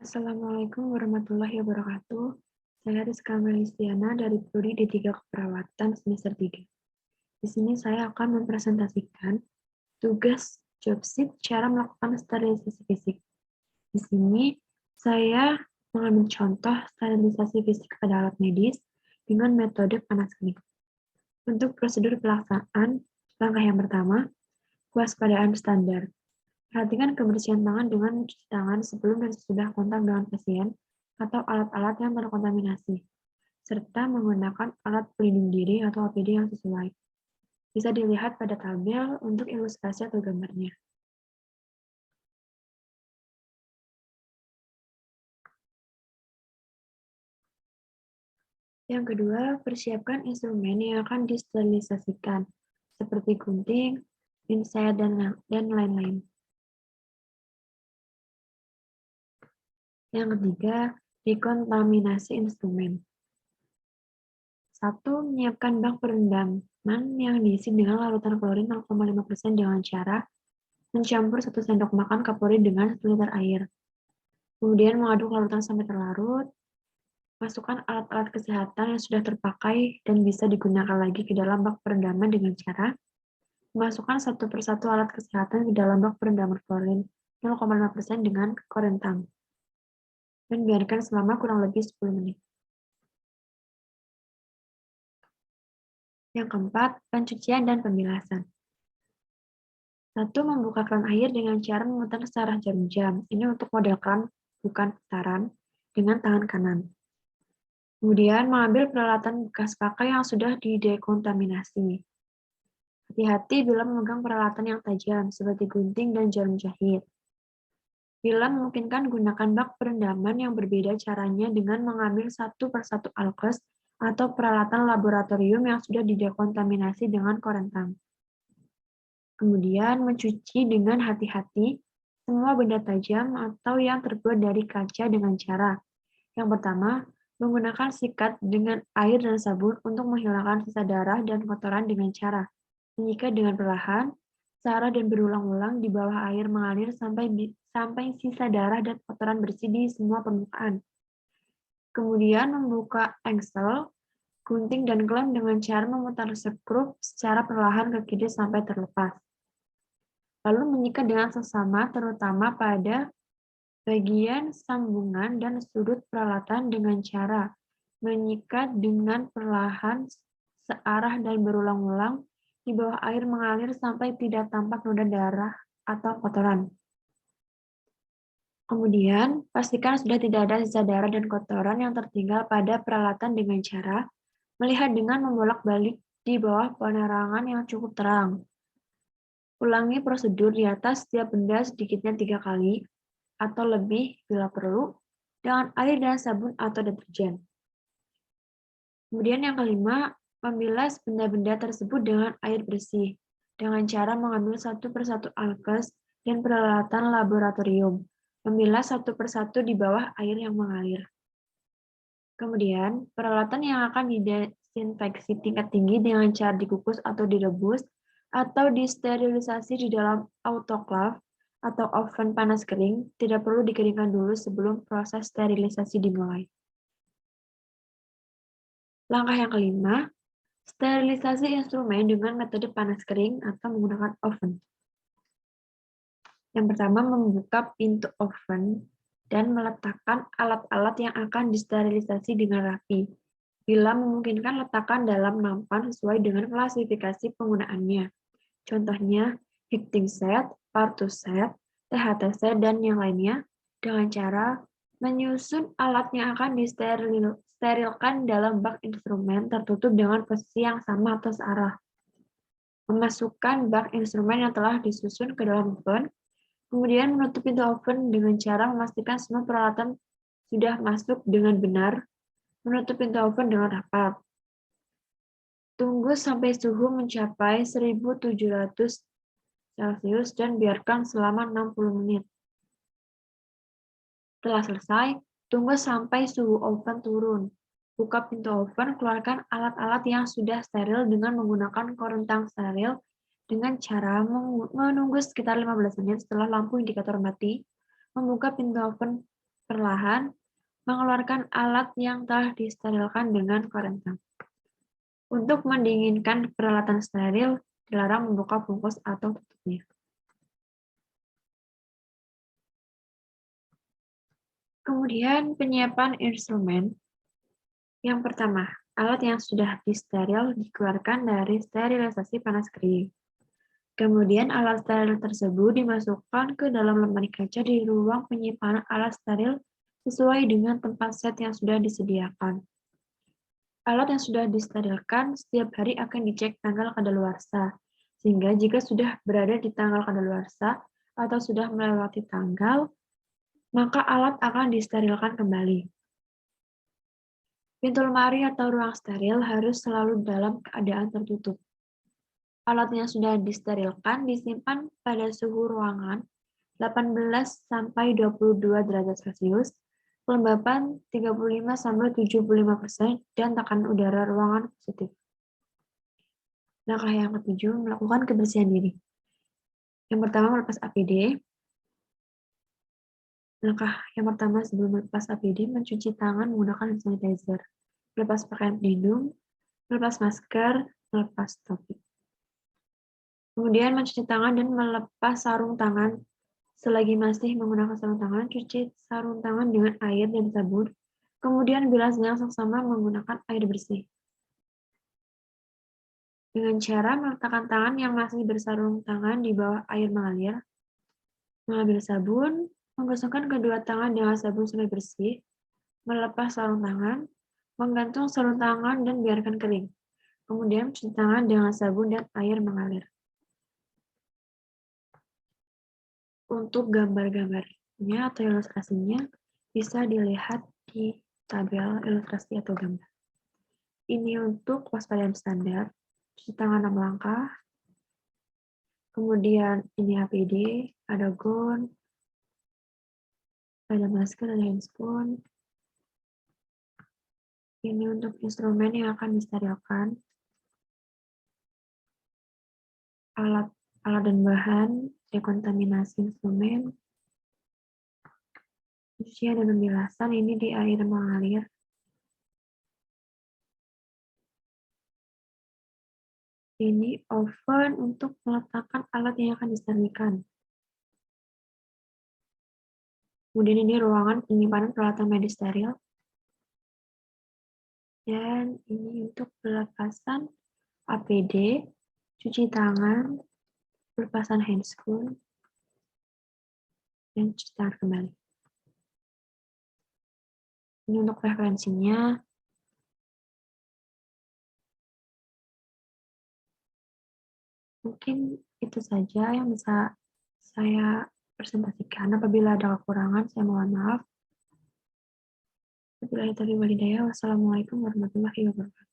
Assalamualaikum warahmatullahi wabarakatuh. Saya Rizka Melistiana dari Prodi D3 Keperawatan semester 3. Di sini saya akan mempresentasikan tugas job sheet cara melakukan sterilisasi fisik. Di sini saya mengambil contoh sterilisasi fisik pada alat medis dengan metode panas kening. Untuk prosedur pelaksanaan, langkah yang pertama, kewaspadaan standar. Perhatikan kebersihan tangan dengan mencuci tangan sebelum dan sesudah kontak dengan pasien atau alat-alat yang terkontaminasi, serta menggunakan alat pelindung diri atau APD yang sesuai. Bisa dilihat pada tabel untuk ilustrasi atau gambarnya. Yang kedua, persiapkan instrumen yang akan disterilisasikan, seperti gunting, pinset, dan lain-lain. Yang ketiga, dekontaminasi instrumen. 1. Menyiapkan bak perendaman yang diisi dengan larutan klorin 0,5% dengan cara mencampur 1 sendok makan kapuri dengan 1 liter air. Kemudian mengaduk larutan sampai terlarut. Masukkan alat-alat kesehatan yang sudah terpakai dan bisa digunakan lagi ke dalam bak perendaman dengan cara memasukkan satu persatu alat kesehatan ke dalam bak perendaman klorin 0,5% dengan korentang dan biarkan selama kurang lebih 10 menit. Yang keempat, pencucian dan pembilasan. 1. Membuka kran air dengan cara memutar searah jarum jam. Ini untuk model kran, bukan putaran, dengan tangan kanan. Kemudian mengambil peralatan bekas pakai yang sudah didekontaminasi. Hati-hati bila memegang peralatan yang tajam, seperti gunting dan jarum jahit. Bila memungkinkan, gunakan bak perendaman yang berbeda caranya dengan mengambil satu persatu alkes atau peralatan laboratorium yang sudah didekontaminasi dengan korentang. Kemudian mencuci dengan hati-hati semua benda tajam atau yang terbuat dari kaca dengan cara. Yang pertama, menggunakan sikat dengan air dan sabun untuk menghilangkan sisa darah dan kotoran dengan cara menyikat dengan perlahan, searah dan berulang-ulang di bawah air mengalir sampai sisa darah dan kotoran bersih di semua permukaan. Kemudian membuka engsel, gunting, dan klem dengan cara memutar skrup secara perlahan ke kiri sampai terlepas. Lalu menyikat dengan seksama, terutama pada bagian sambungan dan sudut peralatan dengan cara menyikat dengan perlahan, searah, dan berulang-ulang di bawah air mengalir sampai tidak tampak noda darah atau kotoran. Kemudian, pastikan sudah tidak ada sisa darah dan kotoran yang tertinggal pada peralatan dengan cara melihat dengan membolak-balik di bawah penerangan yang cukup terang. Ulangi prosedur di atas setiap benda sedikitnya 3 kali, atau lebih bila perlu, dengan air dan sabun atau deterjen. Kemudian yang kelima, membilas benda-benda tersebut dengan air bersih, dengan cara mengambil satu persatu alkes dan peralatan laboratorium, membilas satu persatu di bawah air yang mengalir. Kemudian, peralatan yang akan didesinfeksi tingkat tinggi dengan cara dikukus atau direbus, atau disterilisasi di dalam autoclave atau oven panas kering, tidak perlu dikeringkan dulu sebelum proses sterilisasi dimulai. Langkah yang kelima, sterilisasi instrumen dengan metode panas kering atau menggunakan oven. Yang pertama, membuka pintu oven dan meletakkan alat-alat yang akan disterilisasi dengan rapi. Bila memungkinkan, letakkan dalam nampan sesuai dengan klasifikasi penggunaannya. Contohnya, heating set, partu set, THT set, dan yang lainnya, dengan cara menyusun alat yang akan disterilkan dalam bak instrumen tertutup dengan posisi yang sama atau searah. Memasukkan bak instrumen yang telah disusun ke dalam oven, kemudian menutup pintu oven dengan cara memastikan semua peralatan sudah masuk dengan benar, menutup pintu oven dengan rapat. Tunggu sampai suhu mencapai 1700 Celcius dan biarkan selama 60 menit. Setelah selesai, tunggu sampai suhu oven turun. Buka pintu oven, keluarkan alat-alat yang sudah steril dengan menggunakan korentang steril dengan cara menunggu sekitar 15 menit setelah lampu indikator mati. Membuka pintu oven perlahan mengeluarkan alat yang telah disterilkan dengan korentang. Untuk mendinginkan peralatan steril, dilarang membuka bungkus atau tutupnya. Kemudian penyiapan instrumen. Yang pertama, alat yang sudah disteril dikeluarkan dari sterilisasi panas kering. Kemudian alat steril tersebut dimasukkan ke dalam lemari kaca di ruang penyimpanan alat steril sesuai dengan tempat set yang sudah disediakan. Alat yang sudah disterilkan setiap hari akan dicek tanggal kadaluarsa, sehingga jika sudah berada di tanggal kadaluarsa atau sudah melewati tanggal, maka alat akan disterilkan kembali. Pintu lemari atau ruang steril harus selalu dalam keadaan tertutup. Alat yang sudah disterilkan disimpan pada suhu ruangan 18–22 derajat Celcius, kelembapan 35–75%, dan tekanan udara ruangan positif. Langkah yang ketujuh, melakukan kebersihan diri. Yang pertama, melepas APD. Langkah yang pertama sebelum melepas APD, mencuci tangan menggunakan hand sanitizer. Melepas pakaian pelindung, melepas masker, melepas topi. Kemudian mencuci tangan dan melepas sarung tangan. Selagi masih menggunakan sarung tangan, cuci sarung tangan dengan air dan sabun. Kemudian bilas dengan seksama menggunakan air bersih. Dengan cara meletakkan tangan yang masih bersarung tangan di bawah air mengalir, mengambil sabun, menggosokkan kedua tangan dengan sabun sampai bersih, melepas sarung tangan, menggantung sarung tangan dan biarkan kering. Kemudian mencuci tangan dengan sabun dan air mengalir. Untuk gambar-gambarnya atau ilustrasinya bisa dilihat di tabel ilustrasi atau gambar. Ini untuk waspadaan standar, cuci tangan 6 langkah, kemudian ini APD, ada gown, ada masker, ada handscoon. Ini untuk instrumen yang akan disterilkan, alat dan bahan, dekontaminasi instrumen, cucian dan pembilasan, ini di air mengalir. Ini oven untuk meletakkan alat yang akan disterilkan. Kemudian ini ruangan penyimpanan peralatan medis steril. Dan ini untuk pelepasan APD, cuci tangan, pelepasan handscoon, dan cuci tangan kembali. Ini untuk referensinya. Mungkin itu saja yang bisa saya presentasikan. Apabila ada kekurangan, saya mohon maaf. Wassalamualaikum warahmatullahi wabarakatuh.